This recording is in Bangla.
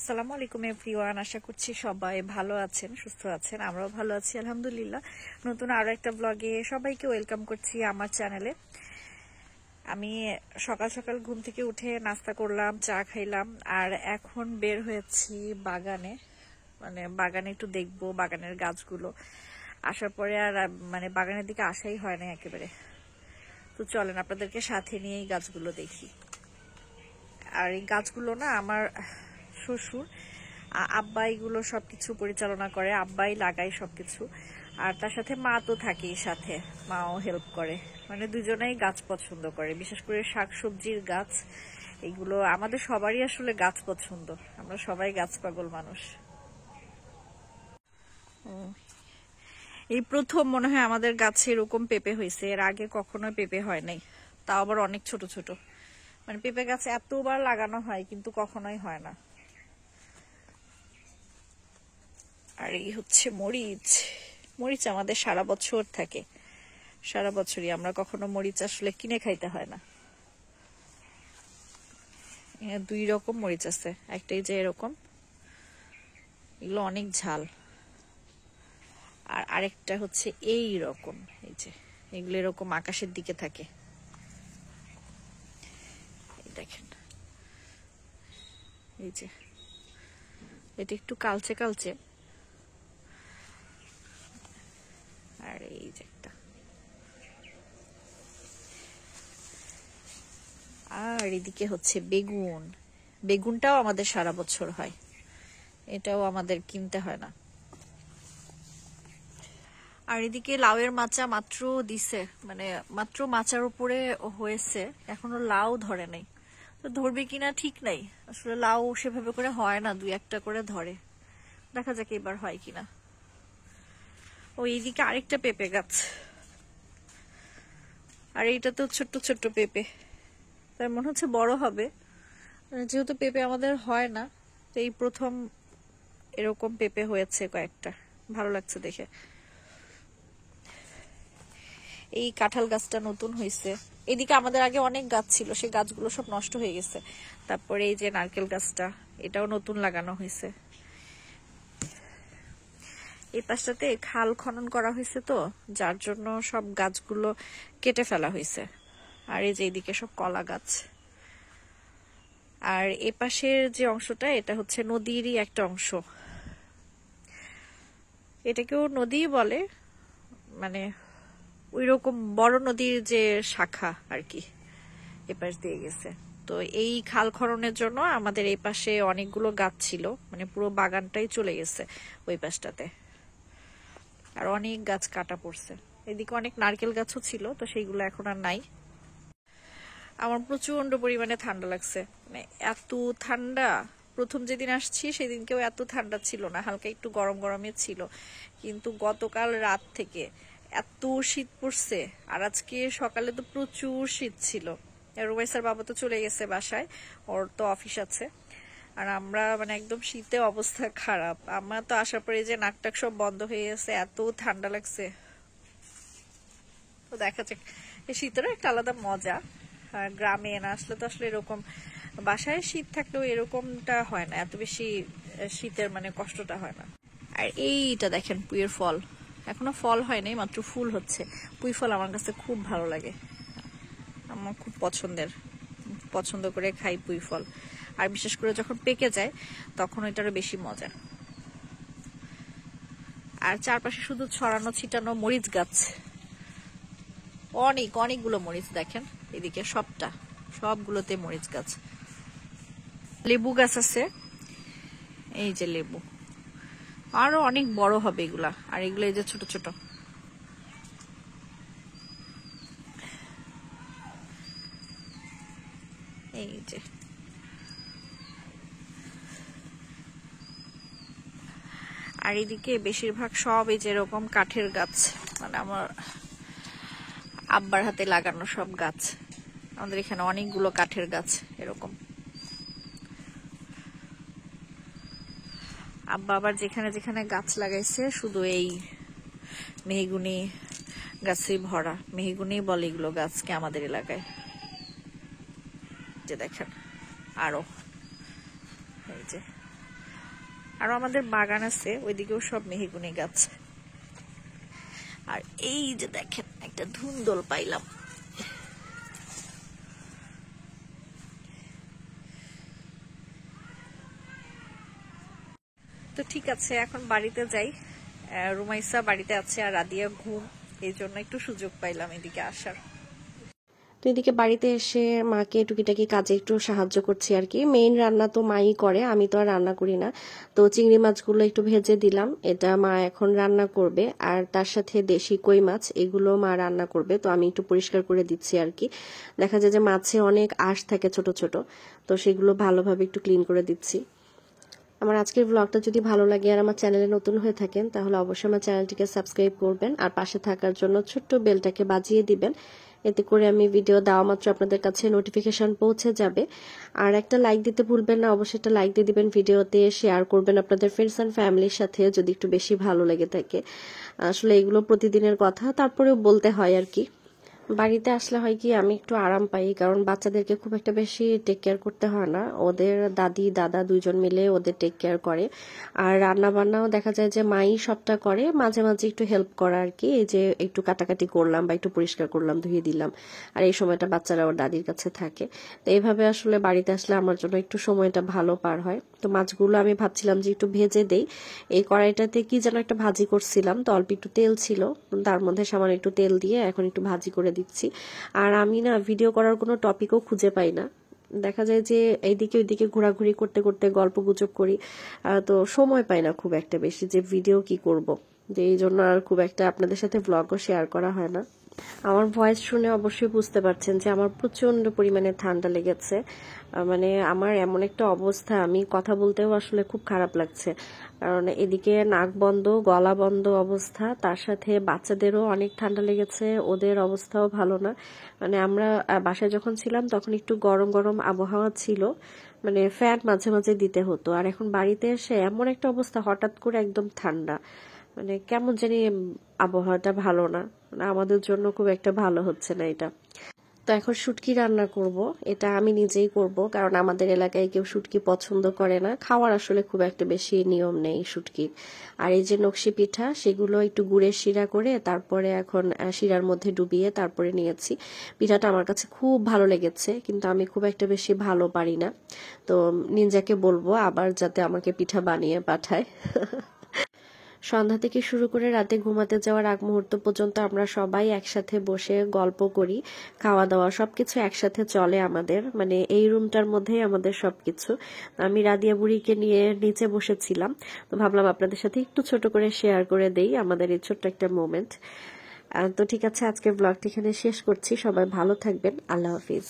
আসসালামু আলাইকুম এভরিওয়ান, আশা করছি সবাই ভালো আছেন, সুস্থ আছেন। আমরাও ভালো আছি আলহামদুলিল্লাহ। নতুন আরো একটা ব্লগে সবাইকে ওয়েলকাম করছি আমার চ্যানেলে। আমি সকাল সকাল ঘুম থেকে উঠে নাস্তা করলাম, চা খাইলাম, আর এখন বের হয়েছি বাগানে। বাগানে একটু দেখবো বাগানের গাছগুলো। আসার পরে আর বাগানের দিকে আসাই হয় না একেবারে। তো চলেন আপনাদেরকে সাথে নিয়ে এই গাছগুলো দেখি। আর এই গাছগুলো না আমার শ্বশুর আব্বা এগুলো সবকিছু পরিচালনা করে, আব্বাই লাগায় সবকিছু। আর তার সাথে মা তো থাকেই সাথে, মাও হেল্প করে। দুজনেই গাছ পছন্দ করে, বিশেষ করে শাকসবজির গাছ। এগুলো আমাদের সবারই আসলে গাছ পছন্দ, আমরা সবাই গাছ পাগল মানুষ। এই প্রথম মনে হয় আমাদের গাছে এরকম পেঁপে হয়েছে, এর আগে কখনো পেঁপে হয় নাই, তাও আবার অনেক ছোট ছোট। পেঁপে গাছে এতবার লাগানো হয় কিন্তু কখনোই হয় না। আর এই হচ্ছে মরিচ। মরিচ আমাদের সারা বছর থাকে, সারা বছরই। আমরা কখনো মরিচ আসলে কিনে খাইতে হয় না। দুই রকম মরিচ আছে, একটাই যে এরকম, এগুলো অনেক ঝাল। আর আরেকটা হচ্ছে এই রকম, এই যে এগুলো এরকম আকাশের দিকে থাকে। দেখেন, এই যে এটা একটু কালচে কালচে। আর এই যে একটা, আর এদিকে হচ্ছে বেগুন। বেগুনটাও আমাদের সারা বছর হয়, এটাও আমাদের কিনতে হয় না। আর এদিকে লাউয়ের মাচা মাত্র দিছে, মাত্র মাচার উপরে হয়েছে, এখনো লাউ ধরে নাই। তো ধরবে কিনা ঠিক নাই, আসলে লাউ সেভাবে করে হয় না, দুই একটা করে ধরে। দেখা যাক এবার হয় কিনা। ও এইদিকে আরেকটা পেঁপে গাছ, আর এইটা তো ছোট্ট ছোট্ট পেঁপে, তাই মনে হচ্ছে বড় হবে। যেহেতু পেঁপে আমাদের হয় না, তো এই প্রথম এরকম পেঁপে হয়েছে কয়েকটা, ভালো লাগছে দেখে। এই কাঁঠাল গাছটা নতুন হয়েছে। এদিকে আমাদের আগে অনেক গাছ ছিল, সেই গাছগুলো সব নষ্ট হয়ে গেছে। তারপরে এই যে নারকেল গাছটা, এটাও নতুন লাগানো হয়েছে। এই পাশটাতে খাল খনন করা হয়েছে, তো যার জন্য সব গাছগুলো কেটে ফেলা হয়েছে। আর এই যে এইদিকে সব কলা গাছ। আর এ পাশের যে অংশটা, এটা হচ্ছে নদীরই একটা অংশ। এটাকেও নদী বলে, ওই রকম বড় নদীর যে শাখা আর কি, এপাশ দিয়ে গেছে। তো এই খাল খননের জন্য আমাদের এই পাশে অনেকগুলো গাছ ছিল, পুরো বাগানটাই চলে গেছে ওই পাশটাতে। আর অনেক গাছ কাটা পড়ছে। এদিকে অনেক নারকেল গাছও ছিল, তো সেইগুলো এখন আর নাই। আমার প্রচন্ড পরিমাণে ঠান্ডা লাগছে, এত ঠান্ডা। প্রথম যেদিন আসছি সেদিনকেও এত ঠান্ডা ছিল না, হালকা একটু গরম গরমে ছিল। কিন্তু গতকাল রাত থেকে এত শীত পড়ছে, আর আজকে সকালে তো প্রচুর শীত ছিল। রুমাইসার বাবা তো চলে গেছে বাসায়, ওর তো অফিস আছে। আর আমরা একদম শীতে অবস্থা খারাপ। আমার তো আসার পরে যে নাক টাক সব বন্ধ হয়ে গেছে, এত ঠান্ডা লাগছে। তো দেখা যাক, এই শীতের একটা আলাদা মজা। আর গ্রামে না আসলে তো আসলে এরকম, বাসায় শীত থাকলেও এরকমটা হয় না, এত বেশি শীতের কষ্টটা হয় না। আর এইটা দেখেন, পুঁইয়ের ফল। এখনো ফল হয় নাই, মাত্র ফুল হচ্ছে। পুঁই ফল আমার কাছে খুব ভালো লাগে, আমার খুব পছন্দ করে খাই পুঁই ফল। আর বিশেষ করে যখন পেকে যায় তখন ওইটারও বেশি মজা। আর চারপাশে শুধু ছড়ানো ছিটানো মরিচ গাছ, অনেকগুলো মরিচ। দেখেন এদিকে সবগুলোতে মরিচ গাছ। লেবু গাছ আছে, এই যে লেবু, আরো অনেক বড় হবে এগুলা। আর এগুলো এই যে ছোট ছোট। এই যে আর এদিকে বেশিরভাগ সব এই যে এরকম কাঠের গাছ, আমার আব্বার হাতে লাগানো সব গাছ। আমাদের এখানে অনেকগুলো কাঠের গাছ এরকম। আব্বা আবার যেখানে যেখানে গাছ লাগাইছে শুধু এই মেহগুনি গাছে ভরা। মেহগুনি বলে এগুলো গাছকে আমাদের এলাকায়। যে দেখেন আরো, এই যে আরো আমাদের বাগান আছে, ওইদিকেও সব মেহগনি গাছ। আর এই যে দেখেন একটা ধুন্দল পাইলাম। তো ঠিক আছে, এখন বাড়িতে যাই। রুমাইসা বাড়িতে আছে আর রাদিয়া ঘুম, এই জন্য একটু সুযোগ পাইলাম এদিকে আসার। তো এদিকে বাড়িতে এসে মাকে টুকিটাকি কাজে একটু সাহায্য করছি আর কি। মেইন রান্না তো মাই করে, আমি তো আর রান্না করি না। তো চিংড়ি মাছগুলো একটু ভেজে দিলাম, এটা মা এখন রান্না করবে। আর তার সাথে দেশি কই মাছ, এগুলো মা রান্না করবে। তো আমি একটু পরিষ্কার করে দিচ্ছি আর কি। দেখা যায় যে মাছে অনেক আঁশ থাকে ছোট ছোট, তো সেগুলো ভালোভাবে একটু ক্লিন করে দিচ্ছি। আমার আজকের ব্লগটা যদি ভালো লাগে আর আমার চ্যানেলে নতুন হয়ে থাকেন, তাহলে অবশ্যই আমার চ্যানেলটিকে সাবস্ক্রাইব করবেন আর পাশে থাকার জন্য ছোট্ট বেলটাকে বাজিয়ে দিবেন। এতে করে আমি ভিডিও দেওয়া মাত্র আপনাদের কাছে নোটিফিকেশন পৌঁছে যাবে। আর একটা লাইক দিতে ভুলবেন না, অবশ্যই একটা লাইক দিয়ে দিবেন ভিডিওতে, শেয়ার করবেন আপনাদের ফ্রেন্ডস অ্যান্ড ফ্যামিলির সাথে যদি একটু বেশি ভালো লেগে থাকে। আসলে এগুলো প্রতিদিনের কথা, তারপরেও বলতে হয় আর কি। বাড়িতে আসলে হয় কি আমি একটু আরাম পাই, কারণ বাচ্চাদেরকে খুব একটা বেশি টেক কেয়ার করতে হয় না, ওদের দাদি দাদা দুইজন মিলে ওদের টেক কেয়ার করে। আর রান্না বান্নাও দেখা যায় যে মাই সবটা করে, মাঝে মাঝে একটু হেল্প করা আর কি, এই যে একটু কাটাকাটি করলাম বা একটু পরিষ্কার করলাম, ধুয়ে দিলাম। আর এই সময়টা বাচ্চারা ওর দাদির কাছে থাকে। তো এইভাবে আসলে বাড়িতে আসলে আমার জন্য একটু সময়টা ভালো পার হয়। তো মাছগুলো আমি ভাবছিলাম যে একটু ভেজে দেই। এই কড়াইটাতে কি যেন একটা ভাজি করছিলাম, তো অল্প একটু তেল ছিল, তার মধ্যে সামান্য একটু তেল দিয়ে এখন একটু ভাজি করে দিচ্ছি। আর আমি না ভিডিও করার কোনো টপিকও খুঁজে পাই না, দেখা যায় যে এইদিকে ওইদিকে ঘোরাঘুরি করতে করতে গল্প গুজব করি। তো সময় পাই না খুব একটা বেশি যে ভিডিও কি করব, যে এই জন্য আর খুব একটা আপনাদের সাথে ব্লগও শেয়ার করা হয় না। আমার ভয়েস শুনে অবশ্যই বুঝতে পারছেন যে আমার প্রচন্ড পরিমাণে ঠান্ডা লেগেছে। মানে আমার এমন একটা অবস্থা, আমি কথা বলতেও আসলে খুব খারাপ লাগছে, কারণ এদিকে নাক বন্ধ গলা বন্ধ অবস্থা, তার সাথে বাচ্চাদেরও অনেক ঠান্ডা লেগেছে, ওদের অবস্থাও ভালো না। মানে আমরা বাসায় যখন ছিলাম তখন একটু গরম গরম আবহাওয়া ছিল, মানে ফ্যান মাঝে মাঝে দিতে হতো। আর এখন বাড়িতে এসে এমন একটা অবস্থা, হঠাৎ করে একদম ঠান্ডা, মানে কেমন জানি আবহাওয়াটা ভালো না, মানে আমাদের জন্য খুব একটা ভালো হচ্ছে না এটা। তো এখন শুটকি রান্না করব, এটা আমি নিজেই করব, কারণ আমাদের এলাকায় কেউ শুটকি পছন্দ করে না, খাওয়ার আসলে খুব একটা বেশি নিয়ম নেই শুটকির। আর এই যে নকশি পিঠা, সেগুলো একটু গুড়ের শিরা করে তারপরে এখন শিরার মধ্যে ডুবিয়ে তারপরে নিয়েছি। পিঠাটা আমার কাছে খুব ভালো লেগেছে, কিন্তু আমি খুব একটা বেশি ভালো পারি না। তো নিনজাকে বলবো আবার যাতে আমাকে পিঠা বানিয়ে পাঠায়। সন্ধ্যা থেকে শুরু করে রাতে ঘুমাতে যাওয়ার আগ মুহূর্ত পর্যন্ত আমরা সবাই একসাথে বসে গল্প করি, খাওয়া দাওয়া সবকিছু একসাথে চলে আমাদের, মানে এই রুমটার মধ্যেই আমাদের সবকিছু। আমি রাদিয়া বুড়িকে নিয়ে নিচে বসেছিলাম, তো ভাবলাম আপনাদের সাথে একটু ছোট করে শেয়ার করে দেই আমাদের এই ছোট্ট একটা মোমেন্ট। তো ঠিক আছে, আজকের ব্লগটি এখানে শেষ করছি। সবাই ভালো থাকবেন, আল্লাহ হাফিজ।